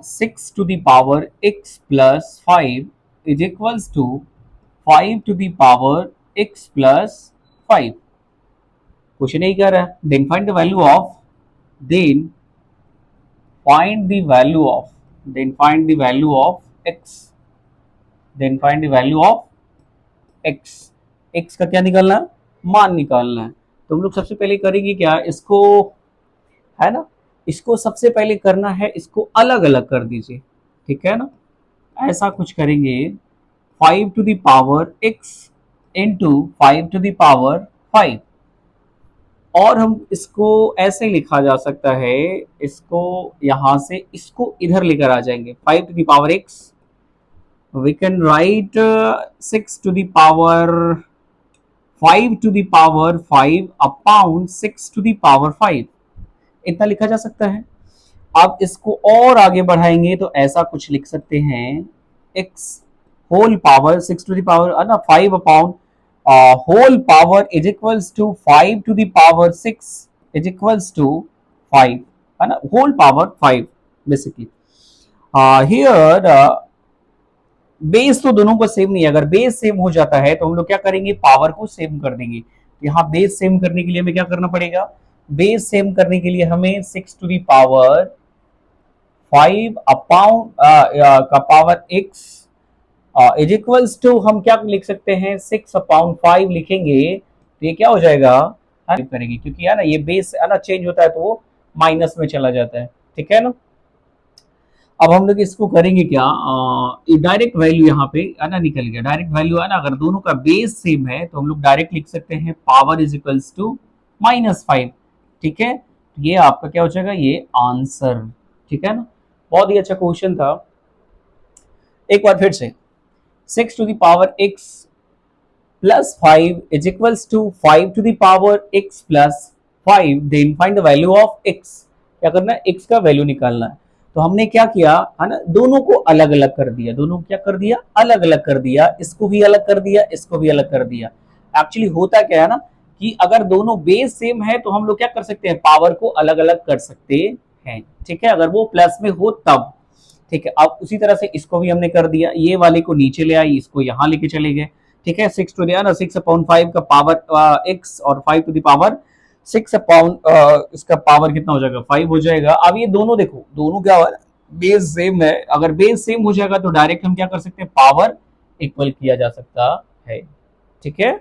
6 to the power x plus 5 is equals to 5 to the power x plus 5। Question यही कह रहा है, then find the value of, then find the value of, then find the value of x, then find the value of x। x का क्या निकालना है? मान निकालना है। तो हम लोग सबसे पहले करेंगे क्या, इसको, है ना, इसको सबसे पहले करना है, इसको अलग अलग कर दीजिए, ठीक है ना। ऐसा कुछ करेंगे, 5 to the power x into 5 to the power 5, और हम इसको ऐसे लिखा जा सकता है, इसको यहां से इसको इधर लेकर आ जाएंगे, 5 to the power x, we can write 6 to the power 5 to the power 5 upon 6 to the power 5, इतना लिखा जा सकता है। अब इसको और आगे बढ़ाएंगे तो ऐसा कुछ लिख सकते हैं, x whole power 6 to the power है ना 5 upon whole power is equals to 5 to the power 6 is equals to 5, है ना, whole power 5 basically. Here base तो दोनों को सेम नहीं है, अगर बेस सेम हो जाता है तो हम लोग क्या करेंगे, पावर को सेम कर देंगे। यहाँ बेस सेम करने के लिए हमें क्या करना पड़ेगा, बेस सेम करने के लिए हमें 6 टू दी पावर 5 अपॉन का power x is equals to, हम क्या लिख सकते हैं, 6 अपॉन 5 लिखेंगे तो ये क्या हो जाएगा, करेंगे, क्योंकि है ना ये बेस है ना चेंज होता है तो वो माइनस में चला जाता है, ठीक है ना। अब हम लोग इसको करेंगे क्या, डायरेक्ट वैल्यू यहाँ पे है ना निकल गया, डायरेक्ट वैल्यू है ना, अगर दोनों का बेस सेम है तो हम लोग डायरेक्ट लिख सकते हैं पावर इज इक्वल्स टू -5, ठीक है। ये आपका क्या हो जाएगा, ये आंसर, ठीक है ना। बहुत ही अच्छा क्वेश्चन था। एक बार फिर से, 6 to the power x plus 5 is equals to 5 to the power x plus 5, then find the value of x। क्या करना है, x का वैल्यू निकालना है। तो हमने क्या किया है ना, दोनों को अलग अलग कर दिया, दोनों क्या कर दिया, अलग अलग कर दिया, इसको भी अलग कर दिया, इसको भी अलग कर दिया। एक्चुअली होता क्या है ना कि अगर दोनों बेस सेम है तो हम लोग क्या कर सकते हैं, पावर को अलग अलग कर सकते हैं, ठीक है, अगर वो प्लस में हो तब, ठीक है। अब उसी तरह से इसको भी हमने कर दिया, ये वाले को नीचे ले आई, इसको यहाँ लेके चले गए, ठीक है। 6 टू दिया ना, 6 अपॉन 5 का पावर x और 5 टू द पावर 6 अपॉन इसका पावर कितना हो जाएगा, 5 हो जाएगा। अब ये दोनों देखो, दोनों क्या हुआ, बेस सेम है, अगर बेस सेम हो जाएगा तो डायरेक्ट हम क्या कर सकते हैं, पावर इक्वल किया जा सकता है, ठीक है।